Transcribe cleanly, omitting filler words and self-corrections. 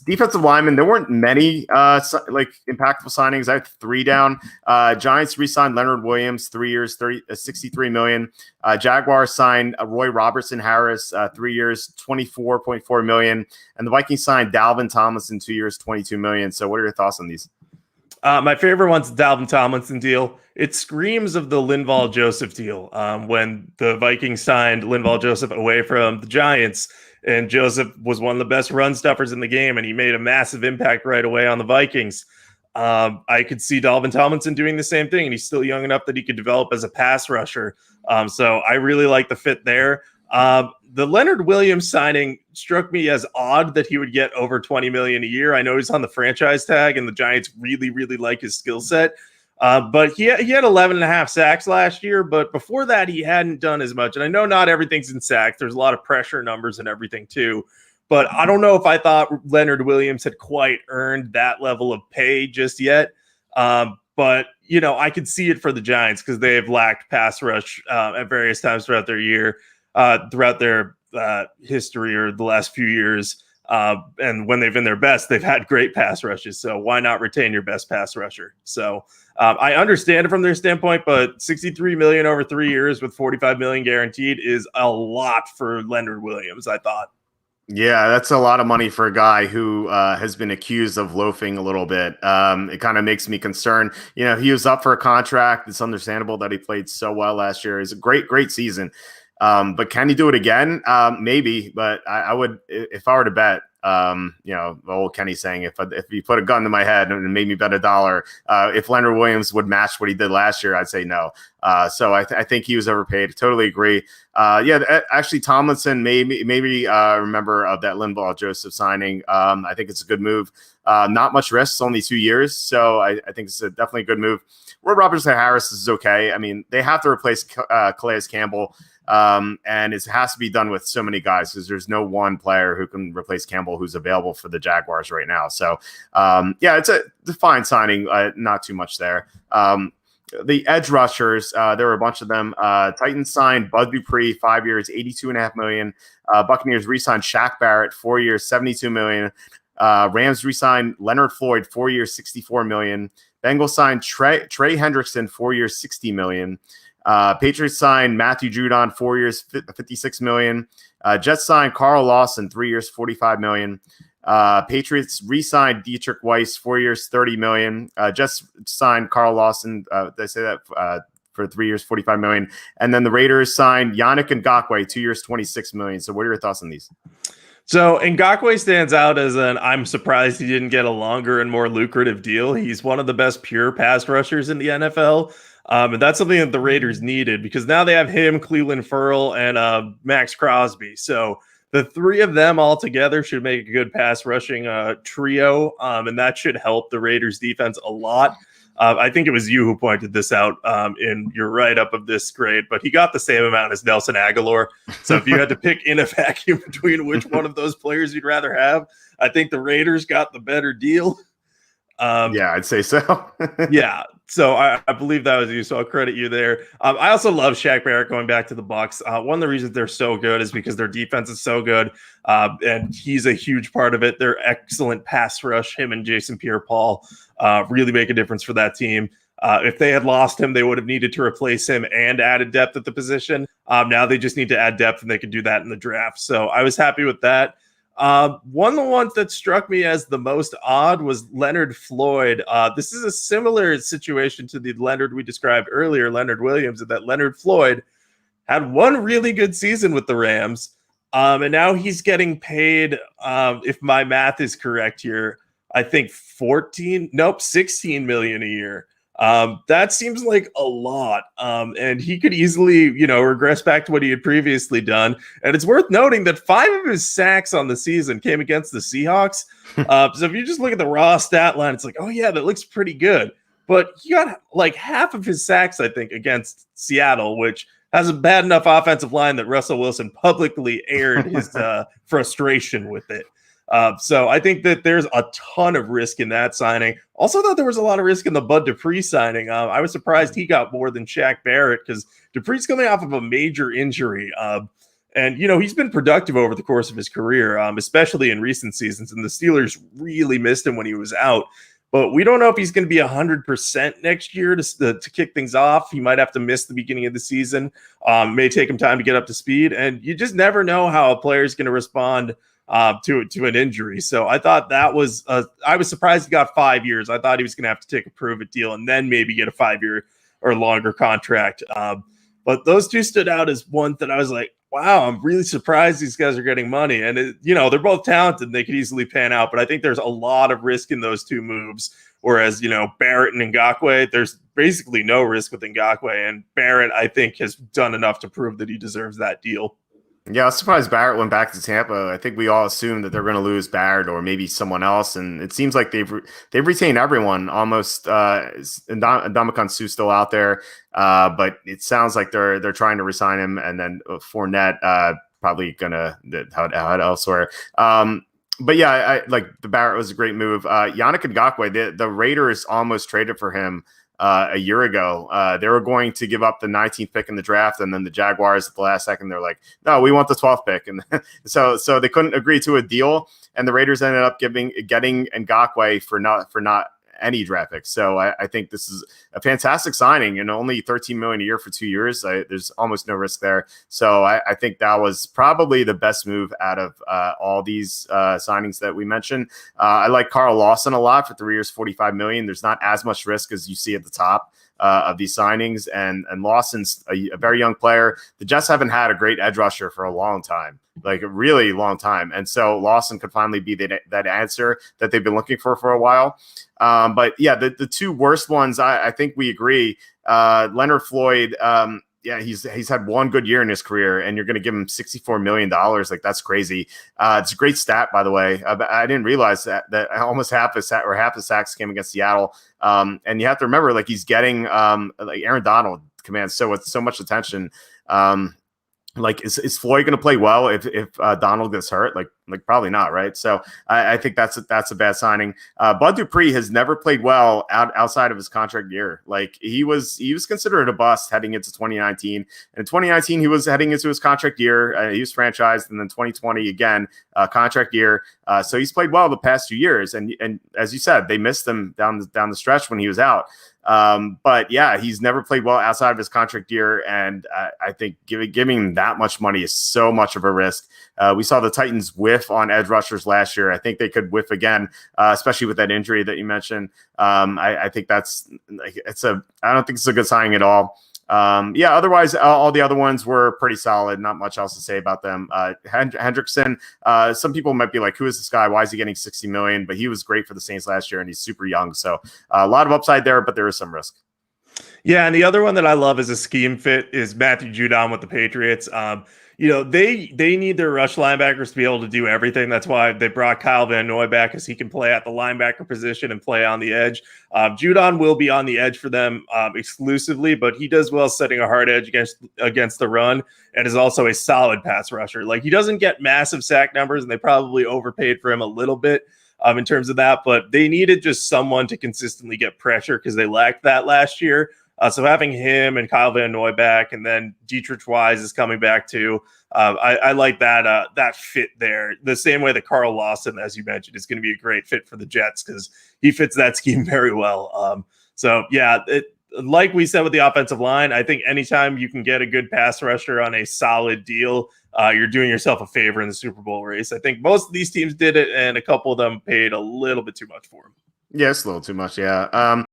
Defensive linemen, there weren't many impactful signings. I have 3 down. Giants re-signed Leonard Williams, 3 years, $63 million. Jaguars signed Roy Robertson-Harris, 3 years, $24.4 million. And the Vikings signed Dalvin Tomlinson, 2 years, $22 million. So what are your thoughts on these? My favorite one's the Dalvin Tomlinson deal. It screams of the Linval Joseph deal. When the Vikings signed Linval Joseph away from the Giants, and Joseph was one of the best run stuffers in the game, and he made a massive impact right away on the Vikings. I could see Dalvin Tomlinson doing the same thing, and he's still young enough that he could develop as a pass rusher. So I really like the fit there. The Leonard Williams signing struck me as odd that he would get over $20 million a year. I know he's on the franchise tag, and the Giants really, really like his skill set. But he had 11 and a half sacks last year, but before that, he hadn't done as much. And I know not everything's in sacks. There's a lot of pressure numbers and everything too. But I don't know if I thought Leonard Williams had quite earned that level of pay just yet. But, you know, I could see it for the Giants because they have lacked pass rush at various times throughout their year, throughout their history or the last few years. And when they've been their best, they've had great pass rushes. So why not retain your best pass rusher? So I understand it from their standpoint, but $63 million over 3 years with $45 million guaranteed is a lot for Leonard Williams, I thought. Yeah, that's a lot of money for a guy who has been accused of loafing a little bit. It kind of makes me concerned. You know, he was up for a contract. It's understandable that he played so well last year. It's a great season. But can he do it again? Maybe, but I would, if I were to bet, you know, old Kenny saying, if you put a gun to my head and made me bet $1, if Leonard Williams would match what he did last year, I'd say no. So I think he was overpaid. Totally agree. Actually, Tomlinson maybe remember of that Linval Joseph signing. I think it's a good move. Not much risk, it's only 2 years. So I think it's definitely a good move. Robertson-Harris is okay. I mean, they have to replace Calais Campbell. And it has to be done with so many guys because there's no one player who can replace Campbell who's available for the Jaguars right now. So, it's a fine signing, not too much there. The edge rushers, there were a bunch of them. Titans signed Bud Dupree, 5 years, $82.5 million. Buccaneers re-signed Shaq Barrett, 4 years, $72 million. Rams re-signed Leonard Floyd, 4 years, $64 million. Bengals signed Trey Hendrickson, 4 years, $60 million. Patriots signed Matthew Judon, 4 years, $56 million. Jets signed Carl Lawson, 3 years, $45 million. Patriots re-signed Dietrich Weiss, 4 years, $30 million. Jets signed Carl Lawson. They say that for 3 years, $45 million. And then the Raiders signed Yannick Ngakoue, 2 years, $26 million. So what are your thoughts on these? So Ngakoue stands out as I'm surprised he didn't get a longer and more lucrative deal. He's one of the best pure pass rushers in the NFL. And that's something that the Raiders needed because now they have him, Cleveland Ferrell, and Max Crosby. So the three of them all together should make a good pass rushing trio, and that should help the Raiders defense a lot. I think it was you who pointed this out in your write-up of this grade, but he got the same amount as Nelson Aguilar. So if you had to pick in a vacuum between which one of those players you'd rather have, I think the Raiders got the better deal. I'd say so. Yeah. So I believe that was you. So I'll credit you there. I also love Shaq Barrett going back to the Bucs. One of the reasons they're so good is because their defense is so good. And he's a huge part of it. They're excellent pass rush. Him and Jason Pierre-Paul really make a difference for that team. If they had lost him, they would have needed to replace him and added depth at the position. Now they just need to add depth, and they can do that in the draft. So I was happy with that. One of the ones that struck me as the most odd was Leonard Floyd. This is a similar situation to the Leonard we described earlier, Leonard Williams, that Leonard Floyd had one really good season with the Rams. And now he's getting paid, if my math is correct here, I think 16 million a year. That seems like a lot. And he could easily, regress back to what he had previously done. And it's worth noting that 5 of his sacks on the season came against the Seahawks. So if you just look at the raw stat line, it's like, oh yeah, that looks pretty good. But he got like half of his sacks, I think, against Seattle, which has a bad enough offensive line that Russell Wilson publicly aired his frustration with it. So I think that there's a ton of risk in that signing. Also thought there was a lot of risk in the Bud Dupree signing. I was surprised he got more than Shaq Barrett because Dupree's coming off of a major injury. And, he's been productive over the course of his career, especially in recent seasons. And the Steelers really missed him when he was out. But we don't know if he's going to be 100% next year to kick things off. He might have to miss the beginning of the season. May take him time to get up to speed. And you just never know how a player is going to respond to an injury. So I thought that was I was surprised he got 5 years. I thought he was going to have to take a prove-it deal and then maybe get a 5-year or longer contract. But those two stood out as one that I was like, wow, I'm really surprised these guys are getting money. And, they're both talented and they could easily pan out. But I think there's a lot of risk in those two moves. Whereas, Barrett and Ngakoue, there's basically no risk with Ngakoue. And Barrett, I think, has done enough to prove that he deserves that deal. Yeah, I was surprised Barrett went back to Tampa. I think we all assumed that they're going to lose Barrett or maybe someone else, and it seems like they've retained everyone almost. Ndamukong Suh's still out there, but it sounds like they're trying to resign him, and then Fournette probably gonna head elsewhere. But yeah, I like the Barrett was a great move. Yannick Ngakoue, the Raiders almost traded for him a year ago. They were going to give up the 19th pick in the draft, and then the Jaguars at the last second, they're like, no, we want the 12th pick. And so they couldn't agree to a deal, and the Raiders ended up getting Ngakoue for not any draft picks. So I think this is a fantastic signing, and only $13 million a year for 2 years. There's almost no risk there. So I think that was probably the best move out of all these signings that we mentioned. I like Carl Lawson a lot for 3 years, $45 million. There's not as much risk as you see at the top of these signings, and Lawson's a very young player. The Jets haven't had a great edge rusher for a long time, like a really long time, and so Lawson could finally be that answer that they've been looking for a while. But yeah, the two worst ones, I think we agree. Leonard Floyd, yeah, he's had one good year in his career, and you're going to give him $64 million. Like, that's crazy. It's a great stat, by the way. I didn't realize that almost half the sacks came against Seattle. And you have to remember, like, he's getting like Aaron Donald commands so much attention. Like, is Floyd going to play well if Donald gets hurt? Like probably not, right? So I think that's a bad signing. Bud Dupree has never played well outside of his contract year. Like, he was considered a bust heading into 2019. And in 2019, he was heading into his contract year. He was franchised, and then 2020 again, contract year. So he's played well the past 2 years. And as you said, they missed him down the stretch when he was out. But yeah, he's never played well outside of his contract year, and I think giving him that much money is so much of a risk. We saw the Titans whiff on edge rushers last year. I think they could whiff again, especially with that injury that you mentioned. I think I don't think it's a good signing at all. Yeah, otherwise, all the other ones were pretty solid. Not much else to say about them. Hendrickson, some people might be like, who is this guy? Why is he getting $60 million? But he was great for the Saints last year, and he's super young. So a lot of upside there, but there is some risk. Yeah, and the other one that I love as a scheme fit is Matthew Judon with the Patriots. They need their rush linebackers to be able to do everything. That's why they brought Kyle Van Noy back, because he can play at the linebacker position and play on the edge. Judon will be on the edge for them exclusively, but he does well setting a hard edge against the run, and is also a solid pass rusher. Like, he doesn't get massive sack numbers, and they probably overpaid for him a little bit in terms of that, but they needed just someone to consistently get pressure because they lacked that last year. So having him and Kyle Van Noy back, and then Dietrich Wise is coming back too. I like that fit there. The same way that Carl Lawson, as you mentioned, is going to be a great fit for the Jets because he fits that scheme very well. So yeah, like we said with the offensive line, I think anytime you can get a good pass rusher on a solid deal, you're doing yourself a favor in the Super Bowl race. I think most of these teams did it, and a couple of them paid a little bit too much for him. Yeah, it's a little too much. Yeah.